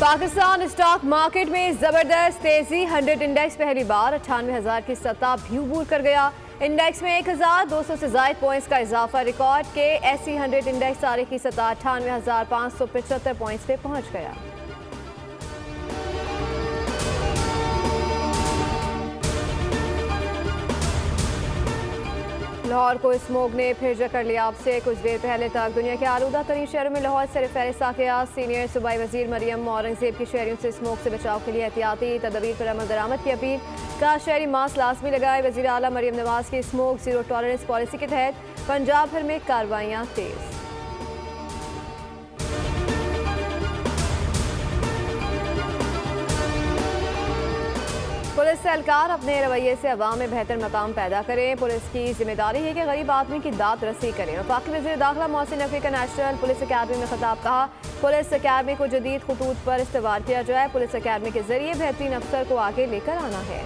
Pakistan stock market में जबरदस्त तेजी। 100 इंडेक्स पहली बार 98,000 की सतह भी अबूर कर गया। इंडेक्स में 1,200 से ज्यादा पॉइंट्स का इजाफा रिकॉर्ड के एसई 100 इंडेक्स तारीखी सतह 98,575 पॉइंट्स पे पहुंच गया। लाहौर को स्मोक ने फिर जकड़ लिया। आपसे कुछ देर पहले तक दुनिया के आलूदा तरीन शहरों में लाहौर सरफहरिस्त वाक़यात। सीनियर सूबाई वजीर मरियम औरंगजेब की शहरियों से स्मोक से बचाव के लिए एहतियाती तदबीर पर अमल दरामद की अपील। कहा शहरी मास्क लाजमी लगाए। वजीर आला मरियम नवाज की स्मोक जीरो टॉलरेंस पॉलिसी के तहत पंजाब भर में कार्रवाइयाँ तेज। पुलिस एहलकार अपने रवैये से अवाम में बेहतर मकाम पैदा करें। पुलिस की जिम्मेदारी है कि गरीब आदमी की दाद रसी करें। वफाकी वज़ीर दाखिला मोहसिन नकवी का नेशनल पुलिस अकादमी में खिताब। कहा पुलिस अकादमी को जदीद खतूत पर इस्तेमाल किया जाए। पुलिस अकादमी के जरिए बेहतरीन अफसर को आगे लेकर आना है।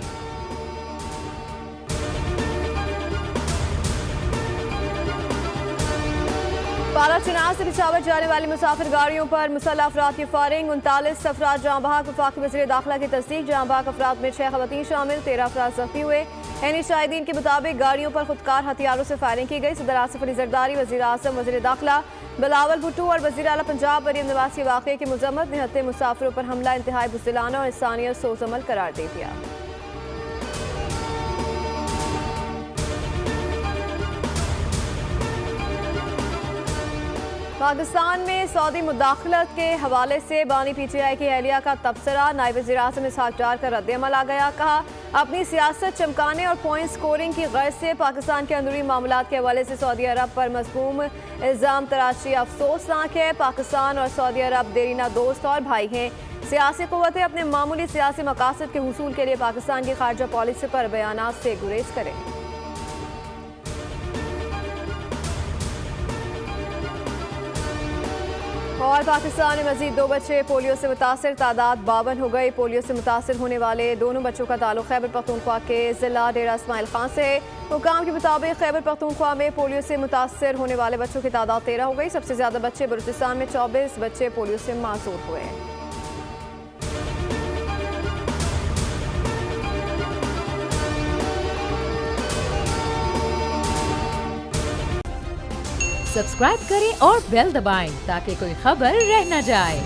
पारा चुनाव से पिशावर जाने वाली मुसाफिर गाड़ियों पर मुसल्लह अफराद की फायरिंग। 39 अफराद जहां बहक। वफाकी वज़ीर दाखिला की तस्दीक। जहां बहक अफराद में 6 खवातीन शामिल, 13 अफराद जख्मी हुए। एनी शाहिदीन के मुताबिक गाड़ियों पर खुदकार हथियारों से फायरिंग की गई। सदर आसिफ अली जरदारी, वज़ीर आज़म, वज़ीर दाखिला बिलावल भुट्टो और वज़ीर आला पंजाब मरियम नवाज के वाक़े की मजम्मत। निहत्ते मुसाफिरों पर हमला इंतहाई बुज़दिलाना और इंसानियत सोज़ अमल करार दे दिया। पाकिस्तान में सऊदी मुदाखलत के हवाले से बानी पीटीआई की एहलिया का तबसरा। नायब वज़ीर आज़म इसहाक डार का रद्द-ए-अमल आ गया। कहा अपनी सियासत चमकाने और पॉइंट स्कोरिंग की गर्ज से पाकिस्तान के अंदरूनी मामलात के हवाले से सऊदी अरब पर मज़मूम इल्ज़ाम तराशी अफसोसनाक है। पाकिस्तान और सऊदी अरब देरीना दोस्त और भाई हैं। सियासी क़ुव्वतें अपने मामूली सियासी मकासद के हुसूल के लिए पाकिस्तान की खारजा पॉलिसी पर बयानात से गुरेज करें। और पाकिस्तान में मजीद 2 बच्चे पोलियो से मुतासर। तादाद 52 हो गई। पोलियो से मुतासर होने वाले दोनों बच्चों का ताल्लुक खैबर पख्तूनख्वा के जिला डेरा इस्माइल खान से है। हुकाम के मुताबिक खैबर पख्तूनख्वा में पोलियो से मुतासर होने वाले बच्चों की तादाद 13 हो गई। सबसे ज्यादा बच्चे बलूचिस्तान में 24 बच्चे पोलियो से मासूर हुए हैं। सब्सक्राइब करें और बेल दबाएं ताकि कोई खबर रह न जाए।